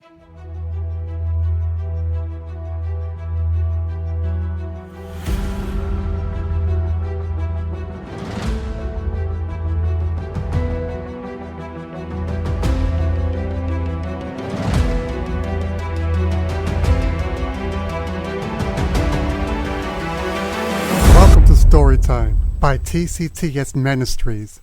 Welcome to Storytime by TKING Ministries,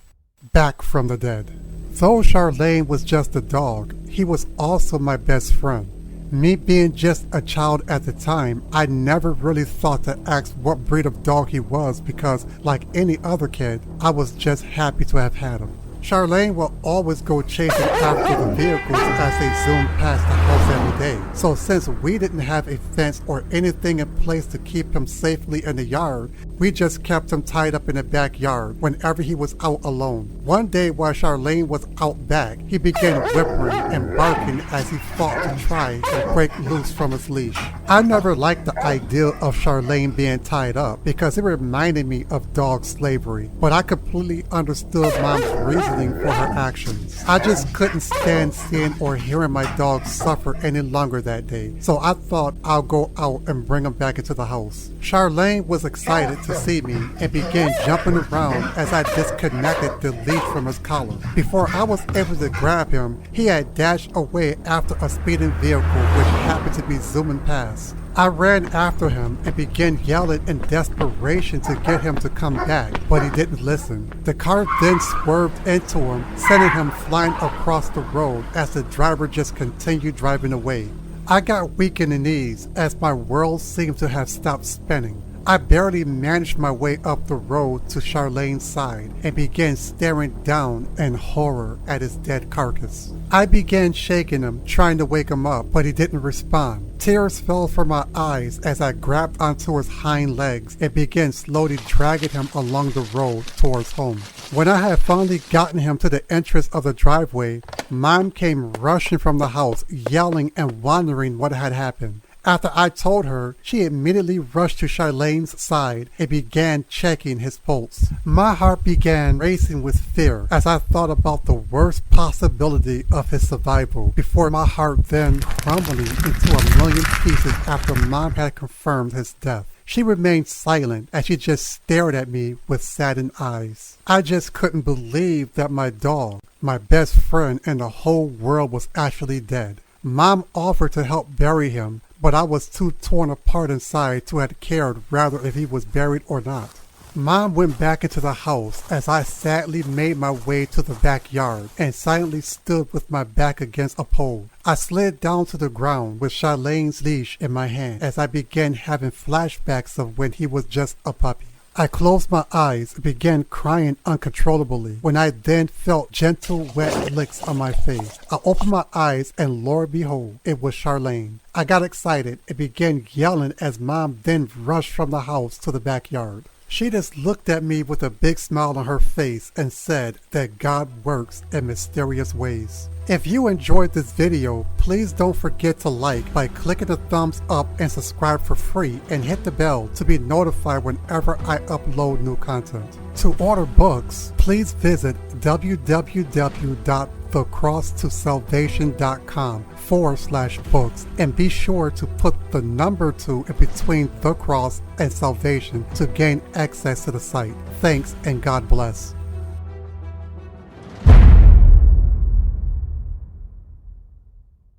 back from the dead. Though Charlene was just a dog, he was also my best friend. Me being just a child at the time, I never really thought to ask what breed of dog he was because, like any other kid, I was just happy to have had him. Charlene will always go chasing after the vehicles as they zoom past the house every day. So since we didn't have a fence or anything in place to keep him safely in the yard, we just kept him tied up in the backyard whenever he was out alone. One day while Charlene was out back, he began whimpering and barking as he fought to try to break loose from his leash. I never liked the idea of Charlene being tied up because it reminded me of dog slavery, but I completely understood Mom's reasoning for her actions. I just couldn't stand seeing or hearing my dog suffer any longer that day, so I thought I'll go out and bring him back into the house. Charlene was excited to see me and began jumping around as I disconnected the leash from his collar. Before I was able to grab him, he had dashed away after a speeding vehicle which happened to be zooming past. I ran after him and began yelling in desperation to get him to come back, but he didn't listen. The car then swerved into him, sending him flying across the road as the driver just continued driving away. I got weak in the knees as my world seemed to have stopped spinning. I barely managed my way up the road to Charlene's side and began staring down in horror at his dead carcass. I began shaking him, trying to wake him up, but he didn't respond. Tears fell from my eyes as I grabbed onto his hind legs and began slowly dragging him along the road towards home. When I had finally gotten him to the entrance of the driveway, Mom came rushing from the house, yelling and wondering what had happened. After I told her, she immediately rushed to Charlene's side and began checking his pulse. My heart began racing with fear as I thought about the worst possibility of his survival before my heart then crumbling into a million pieces after Mom had confirmed his death. She remained silent as she just stared at me with saddened eyes. I just couldn't believe that my dog, my best friend in the whole world, was actually dead. Mom offered to help bury him, but I was too torn apart inside to have cared rather if he was buried or not. Mom went back into the house as I sadly made my way to the backyard and silently stood with my back against a pole. I slid down to the ground with Charlene's leash in my hand as I began having flashbacks of when he was just a puppy. I closed my eyes and began crying uncontrollably when I then felt gentle wet licks on my face. I opened my eyes and lo and behold, it was Charlene. I got excited and began yelling as Mom then rushed from the house to the backyard. She just looked at me with a big smile on her face and said that God works in mysterious ways. If you enjoyed this video, please don't forget to like by clicking the thumbs up and subscribe for free and hit the bell to be notified whenever I upload new content. To order books, please visit www.thecrosstosalvation.com/books and be sure to put the number 2 in between The Cross and Salvation to gain access to the site. Thanks and God bless.